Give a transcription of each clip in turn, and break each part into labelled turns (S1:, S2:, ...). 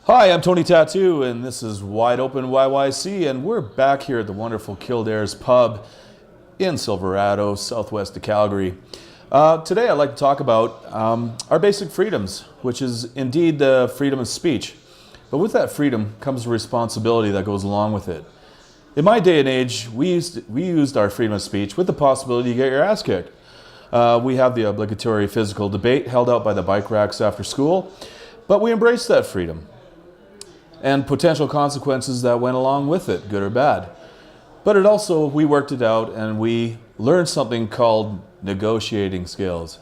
S1: Hi, I'm Tony Tattoo, and this is Wide Open YYC, and we're back here at the wonderful Kildare's Pub in Silverado, southwest of Calgary. Today I'd like to talk about our basic freedoms, which is indeed the freedom of speech. But with that freedom comes a responsibility that goes along with it. In my day and age, we used our freedom of speech with the possibility to get your ass kicked. We have the obligatory physical debate held out by the bike racks after school, but we embraced that freedom and potential consequences that went along with it, good or bad. But we worked it out and we learned something called negotiating skills.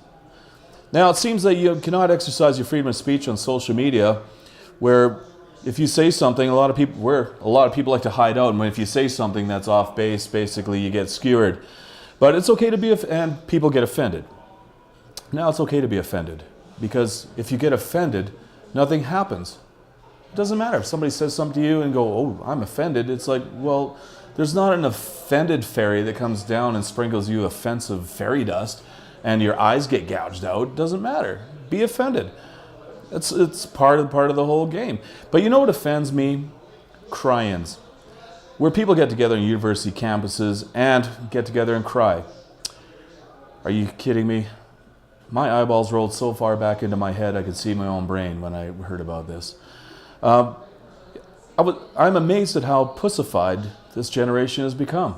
S1: Now, it seems that you cannot exercise your freedom of speech on social media, where if you say something, a lot of people like to hide out, and if you say something that's off base, basically you get skewered. But it's okay to be, and people get offended. Now it's okay to be offended, because if you get offended, nothing happens. It doesn't matter if somebody says something to you and go, "Oh, I'm offended." It's like, well, there's not an offended fairy that comes down and sprinkles you offensive fairy dust and your eyes get gouged out. It doesn't matter. Be offended. It's part of the whole game. But you know what offends me? Cry-ins. Where people get together on university campuses and get together and cry. Are you kidding me? My eyeballs rolled so far back into my head I could see my own brain when I heard about this. I'm amazed at how pussified this generation has become.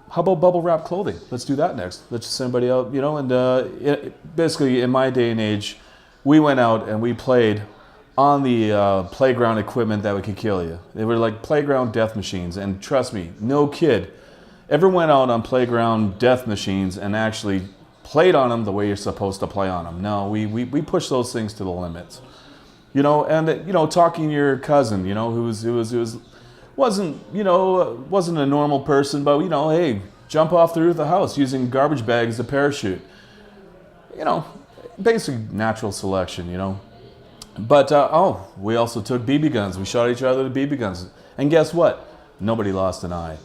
S1: How about bubble wrap clothing? Let's do that next. Let's just send somebody out, and basically in my day and age, we went out and we played on the playground equipment that could kill you. They were like playground death machines, and trust me, no kid ever went out on playground death machines and actually played on them the way you're supposed to play on them. No, we push those things to the limits. Talking to your cousin, who wasn't a normal person, but hey, jump off the roof of the house using garbage bags as a parachute. Basic natural selection, But we also took BB guns. We shot each other with BB guns, and guess what? Nobody lost an eye.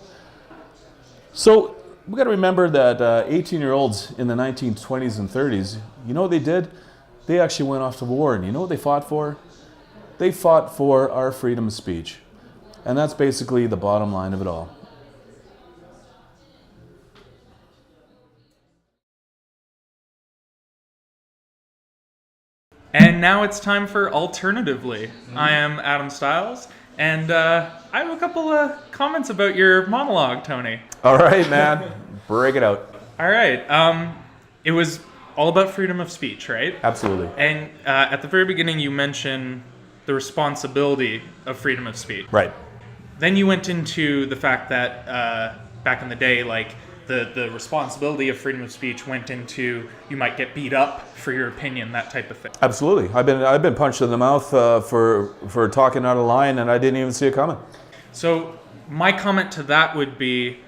S1: So we got to remember that 18-year-olds in the 1920s and 30s, you know what they did? They actually went off to war, and you know what they fought for? They fought for our freedom of speech. And that's basically the bottom line of it all.
S2: And now it's time for Alternatively. I am Adam Stiles, and I have a couple of comments about your monologue, Tony.
S1: All right, man. Break it out.
S2: All right. It was all about freedom of speech, right?
S1: Absolutely.
S2: And at the very beginning, you mentioned the responsibility of freedom of speech.
S1: Right.
S2: Then you went into the fact that back in the day, like the responsibility of freedom of speech went into you might get beat up for your opinion, that type of thing.
S1: Absolutely. I've been punched in the mouth for talking out of line, and I didn't even see it coming.
S2: So my comment to that would be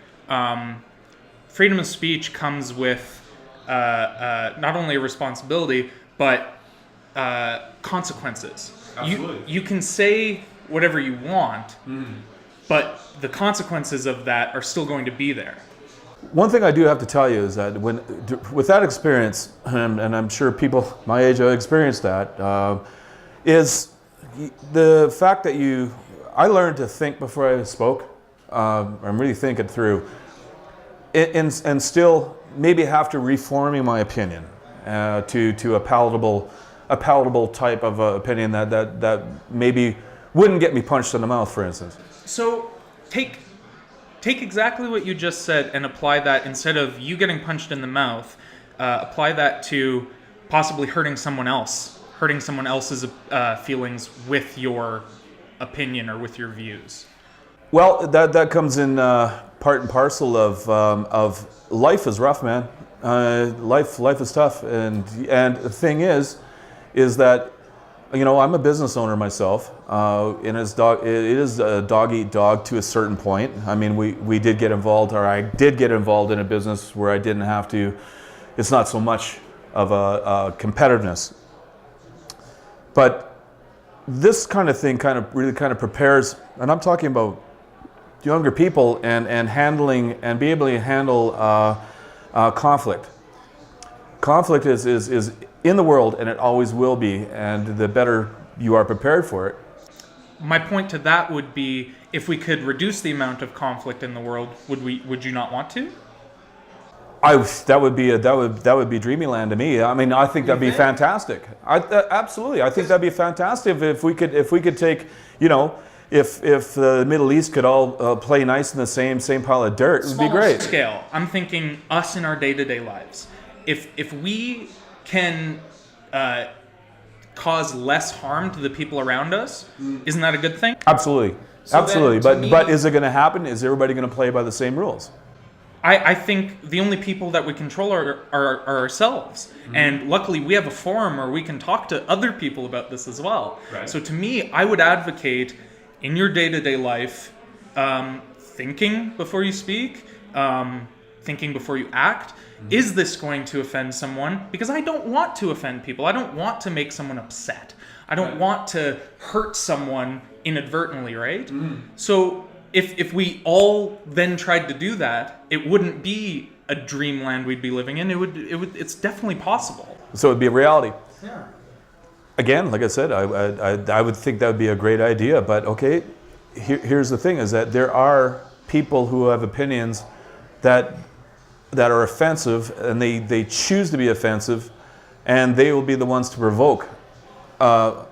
S2: freedom of speech comes with not only a responsibility, but consequences.
S1: Absolutely.
S2: You can say whatever you want, but the consequences of that are still going to be there.
S1: One thing I do have to tell you is that with that experience, and I'm sure people my age have experienced that, is the fact that I learned to think before I spoke, and really think it through, and still maybe have to reforming my opinion to a palatable type of opinion that maybe wouldn't get me punched in the mouth, for instance.
S2: So take exactly what you just said and apply that, instead of you getting punched in the mouth, apply that to possibly hurting someone else's feelings with your opinion or with your views.
S1: Well, that comes in part and parcel of life is rough, man. Life is tough, and the thing is that I'm a business owner myself, and it is a dog eat dog to a certain point. I mean, we did get involved, or I did get involved in a business where I didn't have to. It's not so much of a competitiveness, but this kind of thing really prepares, and I'm talking about younger people and handling and be able to handle conflict. Conflict is in the world, and it always will be. And the better you are prepared for it.
S2: My point to that would be, if we could reduce the amount of conflict in the world, would you not want to?
S1: That would be dreamyland to me. I mean, I think that'd be fantastic. Absolutely, I think that'd be fantastic if we could take, you know, if the Middle East could all play nice in the same pile of dirt, it would be great.
S2: Scale. I'm thinking us in our day-to-day lives. If we can cause less harm to the people around us, isn't that a good thing?
S1: Absolutely, absolutely. But is it going to happen? Is everybody going to play by the same rules?
S2: I think the only people that we control are ourselves. And luckily we have a forum where we can talk to other people about this as well. Right. So to me, I would advocate in your day-to-day life, thinking before you speak, thinking before you act. Is this going to offend someone? Because I don't want to offend people. I don't want to make someone upset. I don't want to hurt someone inadvertently, right? So if we all then tried to do that, it wouldn't be a dreamland we'd be living in. It's definitely possible.
S1: So it'd be a reality.
S2: Yeah.
S1: Again, like I said, I would think that would be a great idea. But okay, here's the thing: is that there are people who have opinions that are offensive, and they choose to be offensive, and they will be the ones to provoke, you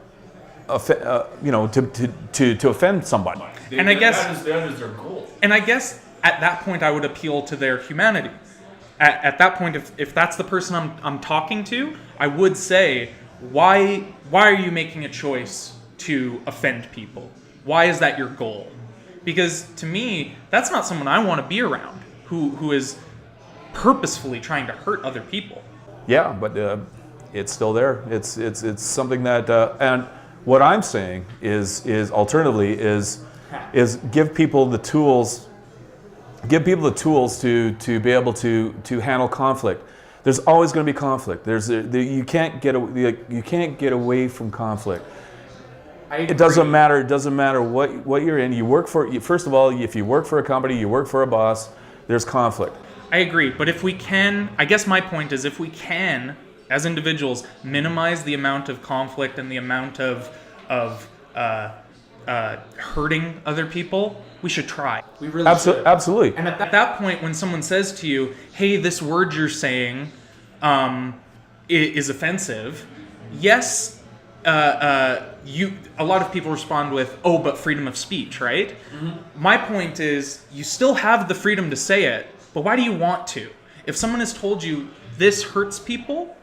S1: know, to offend somebody.
S2: And I guess
S1: that is their goal.
S2: And I guess at that point I would appeal to their humanity. At that point, if that's the person I'm talking to, I would say, why are you making a choice to offend people? Why is that your goal? Because to me, that's not someone I want to be around who is purposefully trying to hurt other people.
S1: Yeah, but it's still there. It's something that and what I'm saying is alternatively is give people the tools to be able to handle conflict. There's always going to be conflict. You can't get away from conflict. It doesn't matter. It doesn't matter what you're in. First of all, if you work for a company, you work for a boss, there's conflict.
S2: I agree, but if we can, I guess my point is, if we can, as individuals, minimize the amount of conflict and the amount of hurting other people, we should try. We really should.
S1: Absolutely.
S2: And at that point, when someone says to you, hey, this word you're saying is offensive, yes, a lot of people respond with, oh, but freedom of speech, right? Mm-hmm. My point is, you still have the freedom to say it, but why do you want to? If someone has told you this hurts people,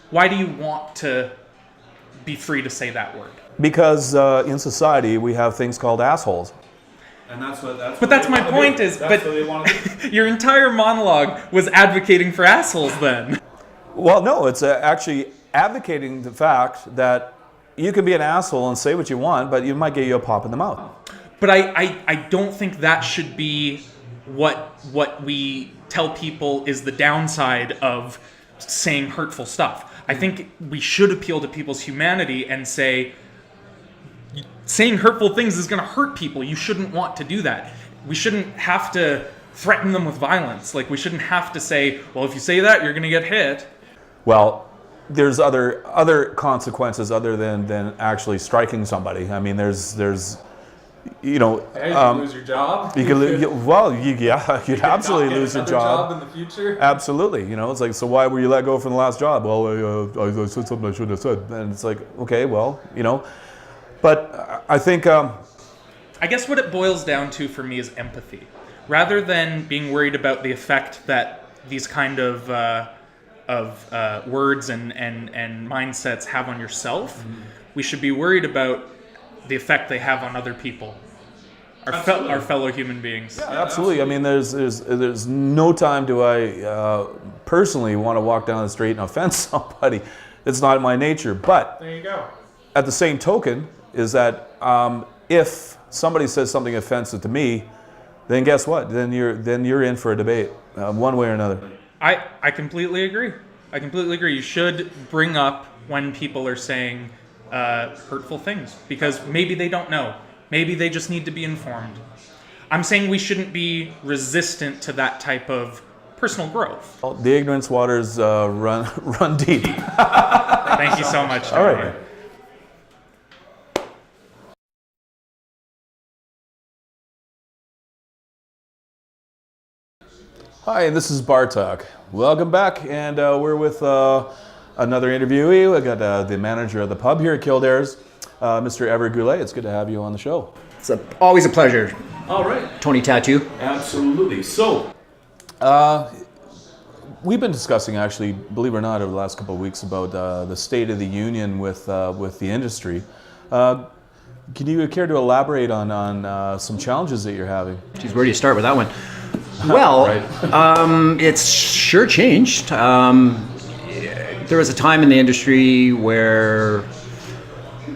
S2: why do you want to be free to say that word?
S1: Because in society we have things called assholes. And
S2: that's my point. Your entire monologue was advocating for assholes then.
S1: Well, no, it's actually advocating the fact that you can be an asshole and say what you want, but you might get you a pop in the mouth.
S2: But I don't think that should be what we tell people is the downside of saying hurtful stuff. I think we should appeal to people's humanity and say, saying hurtful things is going to hurt people. You shouldn't want to do that. We shouldn't have to threaten them with violence. Like, we shouldn't have to say, well, if you say that, you're going to get hit.
S1: Well, there's other consequences other than actually striking somebody. I mean, there's you know,
S2: you could lose your job.
S1: You'd absolutely lose your job
S2: in the future.
S1: Absolutely, you know, it's like, so why were you let go from the last job? Well, I said something I shouldn't have said, and it's like, okay, well, you know, but I think.
S2: I guess what it boils down to for me is empathy, rather than being worried about the effect that these kind of words and mindsets have on yourself. Mm-hmm. We should be worried about the effect they have on other people, our fellow human beings.
S1: Yeah, absolutely. I mean, there's no time do I personally want to walk down the street and offend somebody. It's not in my nature. But
S2: there you go.
S1: At the same token, is that if somebody says something offensive to me, then guess what? Then you're in for a debate, one way or another.
S2: I completely agree. You should bring up when people are saying hurtful things, because maybe they don't know. Maybe they just need to be informed. I'm saying we shouldn't be resistant to that type of personal growth.
S1: Well, the ignorance waters run deep.
S2: Thank you so much.
S1: All right. Hi, this is Bar Talk. Welcome back, and we're with another interviewee. We got the manager of the pub here at Kildare's, Mr. Goulet. It's good to have you on the show.
S3: It's always a pleasure.
S1: All right.
S3: Tony Tattoo.
S1: Absolutely. So, we've been discussing, actually, believe it or not, over the last couple of weeks about the state of the union with the industry. Can you care to elaborate on some challenges that you're having?
S3: Geez, where do you start with that one? Well,
S1: Right.
S3: it's sure changed. There was a time in the industry where,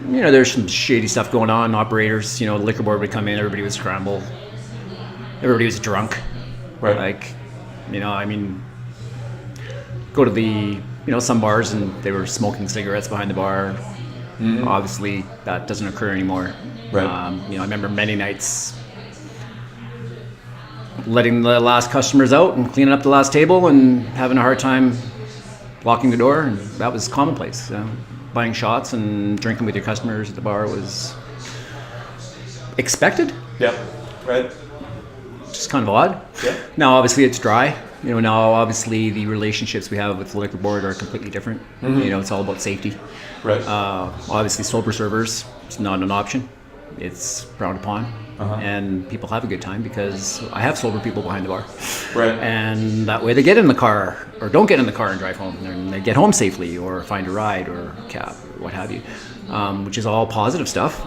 S3: there's some shady stuff going on. Operators, the liquor board would come in, everybody would scramble. Everybody was drunk.
S1: Right.
S3: Go to the, some bars and they were smoking cigarettes behind the bar.
S1: Mm-hmm.
S3: Obviously, that doesn't occur anymore.
S1: Right.
S3: I remember many nights letting the last customers out and cleaning up the last table and having a hard time locking the door, and that was commonplace. Buying shots and drinking with your customers at the bar was expected.
S1: Yep. Right.
S3: Just kind of odd.
S1: Yeah.
S3: Now, obviously, it's dry. Now obviously the relationships we have with the liquor board are completely different.
S1: Mm-hmm.
S3: It's all about safety.
S1: Right.
S3: Obviously, sober servers, it's not an option. It's frowned upon. And people have a good time because I have sober people behind the bar.
S1: Right.
S3: And that way they get in the car or don't get in the car and drive home. And they get home safely or find a ride or a cab or what have you, which is all positive stuff.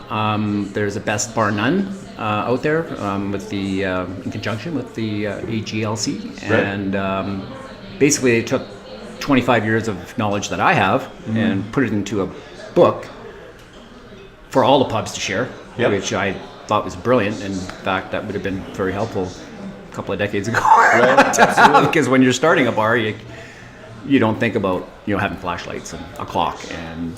S3: There's a best bar none out there with the in conjunction with the AGLC.
S1: Right.
S3: And basically they took 25 years of knowledge that I have and put it into a book for all the pubs to share,
S1: Yep.
S3: which I thought was brilliant. In fact, that would have been very helpful a couple of decades ago.
S1: Right. Absolutely.
S3: Because when you're starting a bar, you don't think about having flashlights and a clock and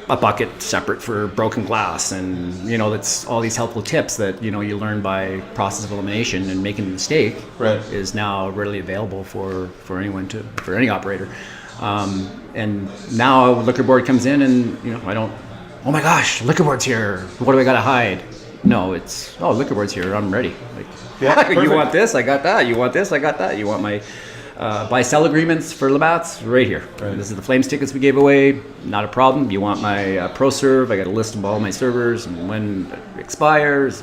S3: a bucket separate for broken glass, and that's all these helpful tips that you learn by process of elimination, and making a mistake
S1: Right.
S3: is now readily available for any operator. And now a liquor board comes in and I don't, oh my gosh, liquor board's here, what do I gotta hide? No, it's, liquor board's here, I'm ready. Like,
S1: Yeah,
S3: you
S1: perfect.
S3: want this, I got that. You want this, I got that. You want my buy-sell agreements for Labatt's? Right here.
S1: Right.
S3: This is the Flames tickets we gave away, not a problem. You want my Pro Serve, I got a list of all my servers and when it expires.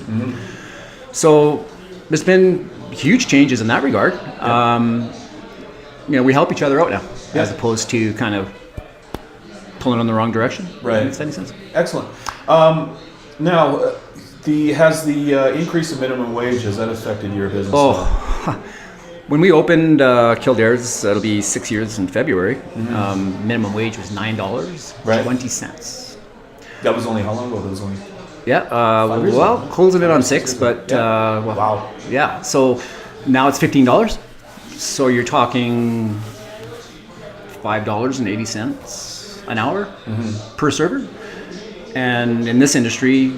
S3: So there's been huge changes in that regard. We help each other out now, as opposed to kind of pulling in the wrong direction.
S1: Right.
S3: Makes any sense?
S1: Excellent. Now, has the increase in minimum wage, has that affected your business?
S3: When we opened Kildare's, it'll be 6 years in February. Minimum wage was $9.20.
S1: Right. That was only how long ago? That was only...
S3: Yeah,
S1: 5 years ago.
S3: closing in on 6, but
S1: Wow.
S3: yeah. So now it's $15. So you're talking $5.80 an hour per server. And in this industry,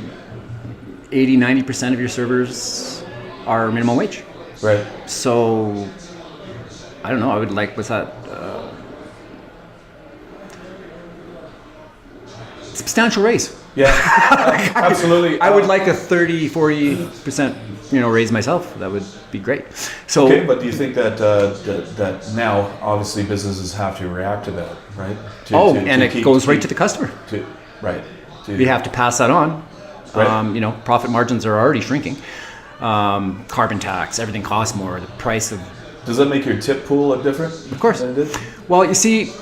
S3: 80-90% of your servers are minimum wage.
S1: Right.
S3: So I don't know. I would like, what's that? Substantial raise.
S1: Yeah. Absolutely.
S3: I would like a 30-40% raise myself. That would be great. So
S1: Okay, but do you think that that now obviously businesses have to react to that, right?
S3: It goes right to the customer.
S1: Right.
S3: You have to pass that on.
S1: Right.
S3: Profit margins are already shrinking. Carbon tax, everything costs more. The price of...
S1: Does that make your tip pool look different?
S3: Of course.
S1: Than it did?
S3: Well, you see,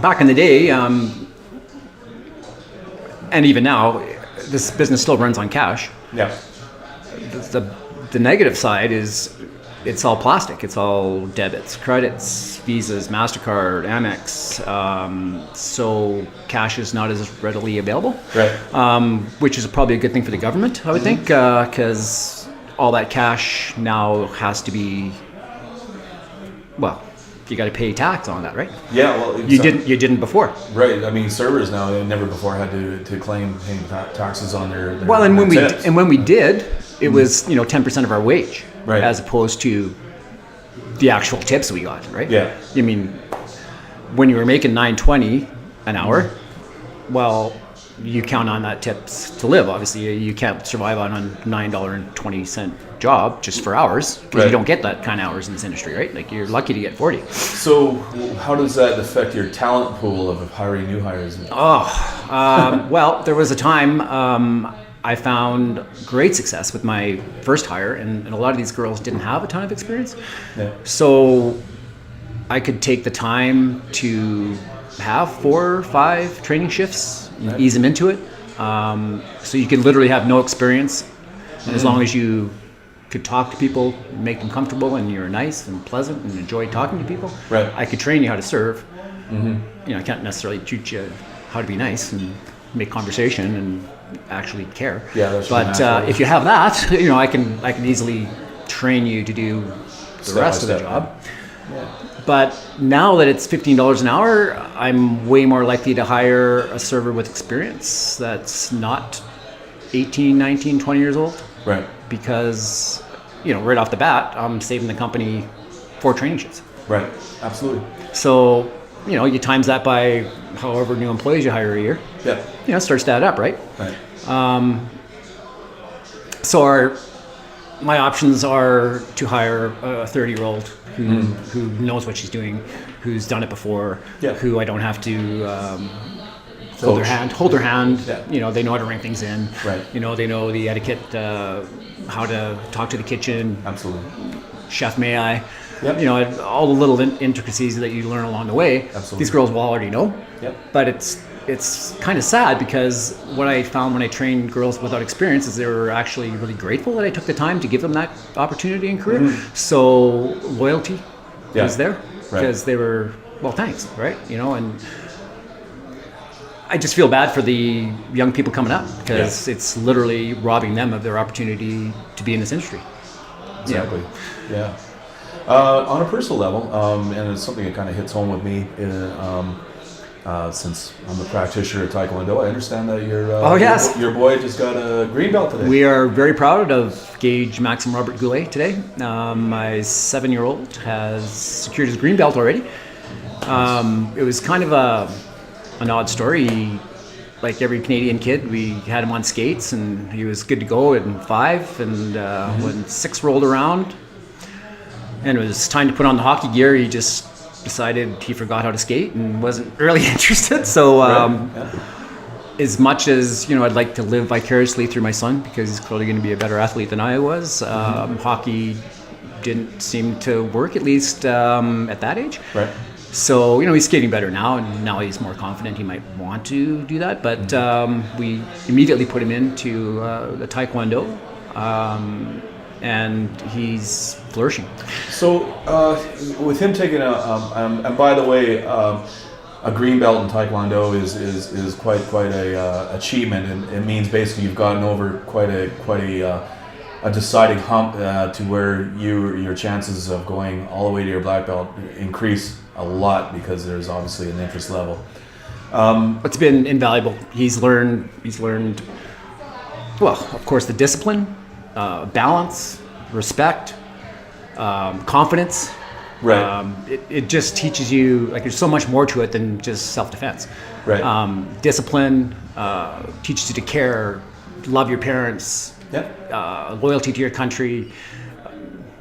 S3: back in the day, and even now, this business still runs on cash.
S1: Yeah.
S3: The negative side is it's all plastic. It's all debits, credits, Visas, MasterCard, Amex. So cash is not as readily available.
S1: Right.
S3: Which is probably a good thing for the government, I would think, because all that cash now has to be, you got to pay tax on that, right?
S1: Yeah. Well,
S3: You didn't before.
S1: Right. I mean, servers now, they never before had to claim paying taxes on their
S3: Well, and when
S1: tips.
S3: we did, it was 10% of our wage,
S1: Right.
S3: as opposed to the actual tips we got, right?
S1: Yeah.
S3: I mean, when you were making $9.20 an hour, well, you count on that tips to live. Obviously, you can't survive on a $9.20 job just for hours, because you don't get that kind of hours in this industry, right? Like, you're lucky to get 40.
S1: So how does that affect your talent pool of hiring new hires?
S3: Well, there was a time I found great success with my first hire, and a lot of these girls didn't have a ton of experience.
S1: Yeah.
S3: So I could take the time to have 4 or 5 training shifts, and ease them into it. So you could literally have no experience, and as long as you could talk to people, make them comfortable, and you're nice and pleasant and enjoy talking to people, I could train you how to serve. I can't necessarily teach you how to be nice and make conversation and actually care. But if you have that, I can easily train you to do the rest of the job. But now that it's $15 an hour, I'm way more likely to hire a server with experience that's not 18, 19, 20 years old.
S1: Right.
S3: Because, right off the bat, I'm saving the company 4 training shifts.
S1: Right. Absolutely.
S3: So, you times that by however new employees you hire a year.
S1: Yeah.
S3: It starts to add up, right?
S1: Right.
S3: So my options are to hire a 30-year-old who knows what she's doing, who's done it before, who I don't have to hold their hand. Yeah. They know how to ring things in.
S1: Right.
S3: They know the etiquette, how to talk to the kitchen.
S1: Absolutely.
S3: Chef, may I?
S1: Yep.
S3: All the little intricacies that you learn along the way.
S1: Absolutely.
S3: These girls will already know.
S1: Yep.
S3: But it's kind of sad, because what I found when I trained girls without experience is they were actually really grateful that I took the time to give them that opportunity and career. So loyalty was there, because they were, well, thanks, right? And I just feel bad for the young people coming up, because it's literally robbing them of their opportunity to be in this industry.
S1: Exactly. Yeah. On a personal level, and it's something that kind of hits home with me, since I'm a practitioner at Taekwondo, I understand that your boy just got a green belt today.
S3: We are very proud of Gage Maxim Robert Goulet today. My 7-year-old has secured his green belt already. It was kind of an odd story. Like every Canadian kid, we had him on skates, and he was good to go in 5. And when 6 rolled around, and it was time to put on the hockey gear, he just decided he forgot how to skate and wasn't really interested. So as much as I'd like to live vicariously through my son, because he's clearly going to be a better athlete than I was, hockey didn't seem to work, at least at that age.
S1: Right.
S3: So he's skating better now, and now he's more confident he might want to do that. But we immediately put him into the Taekwondo, and he's flourishing. So
S1: with him taking and by the way, a green belt in Taekwondo is quite a achievement, and it means basically you've gotten over quite a deciding hump to where your chances of going all the way to your black belt increase a lot, because there's obviously an interest level.
S3: It's been invaluable. He's learned, well, of course, the discipline, balance, respect, confidence.
S1: Right.
S3: It just teaches you, like, there's so much more to it than just self-defense.
S1: Right.
S3: Discipline teaches you to care, love your parents, loyalty to your country,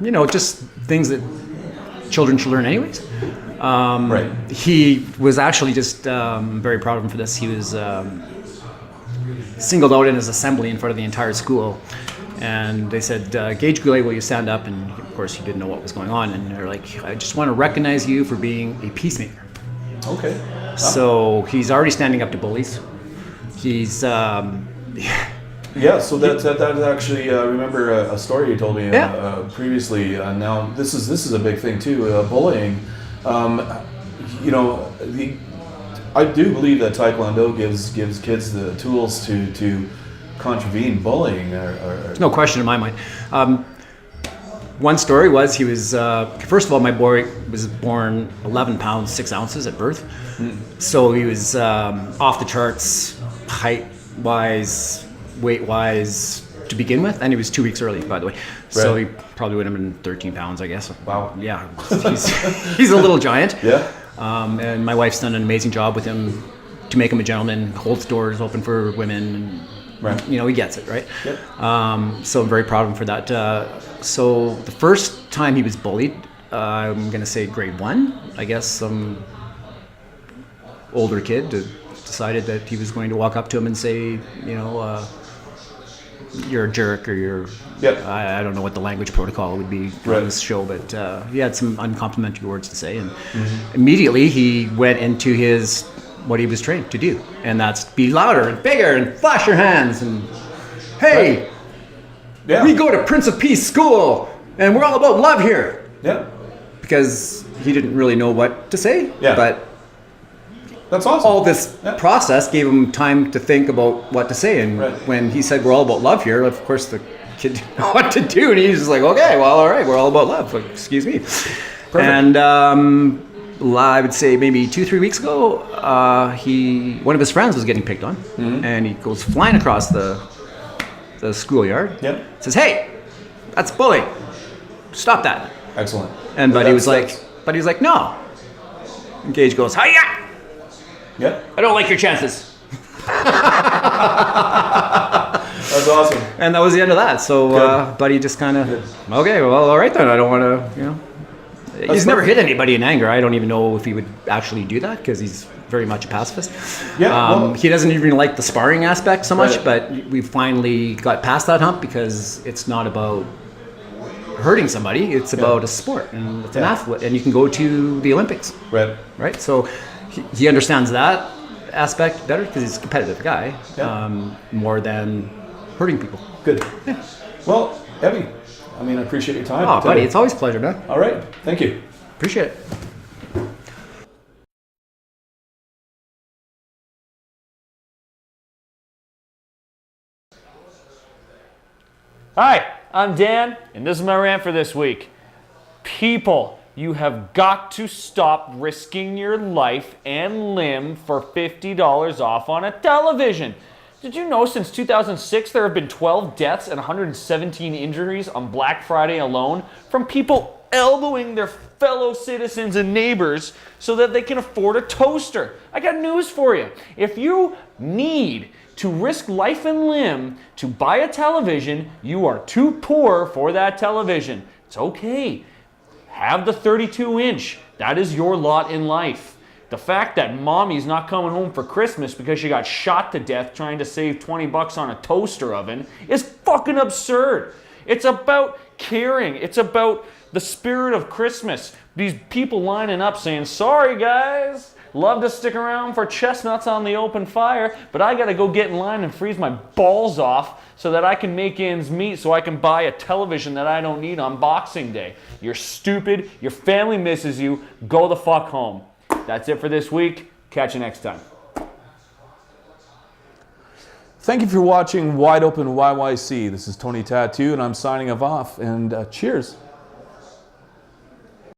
S3: just things that children should learn anyways.
S1: Right.
S3: He was actually just very proud of him for this. He was singled out in his assembly in front of the entire school. And they said, Gage Goulet, will you stand up? And of course, he didn't know what was going on. And they're like, I just want to recognize you for being a peacemaker.
S1: Okay.
S3: So he's already standing up to bullies. He's...
S1: Yeah, so that's actually, I remember a story you told me previously. Now, this is a big thing too, bullying. I do believe that Taekwondo gives kids the tools to contravene bullying.
S3: There's no question in my mind. One story was he was, first of all, my boy was born 11 pounds, 6 ounces at birth. So he was off the charts, height-wise, weight-wise, to begin with, and he was 2 weeks early, by the way. Right. So he probably would have been 13 pounds, I guess.
S1: Wow.
S3: Yeah, he's a little giant.
S1: Yeah.
S3: And my wife's done an amazing job with him to make him a gentleman, holds doors open for women.
S1: Right.
S3: You know, he gets it, right?
S1: Yep.
S3: So I'm very proud of him for that. So the first time he was bullied, I'm going to say grade 1, I guess some older kid decided that he was going to walk up to him and say, you know, you're a jerk, or you're,
S1: Yep.
S3: I don't know what the language protocol would be
S1: Right.
S3: on this show, but he had some uncomplimentary words to say. And immediately he went into what he was trained to do. And that's be louder and bigger and flash your hands and, hey,
S1: Yeah.
S3: we go to Prince of Peace School and we're all about love here.
S1: Yeah.
S3: Because he didn't really know what to say.
S1: Yeah.
S3: But
S1: That's awesome.
S3: all this process gave him time to think about what to say. And
S1: Right.
S3: when he said, we're all about love here, of course the kid didn't know what to do. And he's just like, okay, well, all right, we're all about love. Like, excuse me.
S1: Perfect.
S3: And I would say maybe 2-3 weeks ago, one of his friends was getting picked on. And he goes flying across the schoolyard.
S1: Yep.
S3: Says, hey, that's bullying. Stop that.
S1: Excellent.
S3: And Buddy was
S1: That's-
S3: like, no. And Gage goes, hiya!
S1: Yeah.
S3: I don't like your chances.
S1: That's awesome.
S3: And that was the end of that. So Buddy just kind of, okay, well, all right then. I don't want to, you know. He's never hit anybody in anger. I don't even know if he would actually do that because he's very much a pacifist.
S1: Yeah, well-
S3: he doesn't even like the sparring aspect so much,
S1: Right.
S3: but we finally got past that hump because it's not about hurting somebody. It's about a sport, and it's an athlete, and you can go to the Olympics.
S1: Right.
S3: Right? So he understands that aspect better because he's a competitive guy, more than hurting people.
S1: Good. Well, Evie, I mean, I appreciate your time.
S3: Oh,
S1: today.
S3: buddy, it's always a pleasure, man.
S1: All right. Thank you.
S3: Appreciate it.
S4: Hi, I'm Dan, and this is my rant for this week. People, you have got to stop risking your life and limb for $50 off on a television. Did you know since 2006 there have been 12 deaths and 117 injuries on Black Friday alone from people elbowing their fellow citizens and neighbors so that they can afford a toaster? I got news for you. If you need to risk life and limb to buy a television, you are too poor for that television. It's okay. Have the 32-inch. That is your lot in life. The fact that mommy's not coming home for Christmas because she got shot to death trying to save 20 bucks on a toaster oven is fucking absurd. It's about caring. It's about the spirit of Christmas. These people lining up saying, sorry guys, love to stick around for chestnuts on the open fire, but I gotta go get in line and freeze my balls off so that I can make ends meet so I can buy a television that I don't need on Boxing Day. You're stupid. Your family misses you. Go the fuck home. That's it for this week. Catch you next time.
S1: Thank you for watching Wide Open YYC. This is Tony Tattoo, and I'm signing off. And cheers.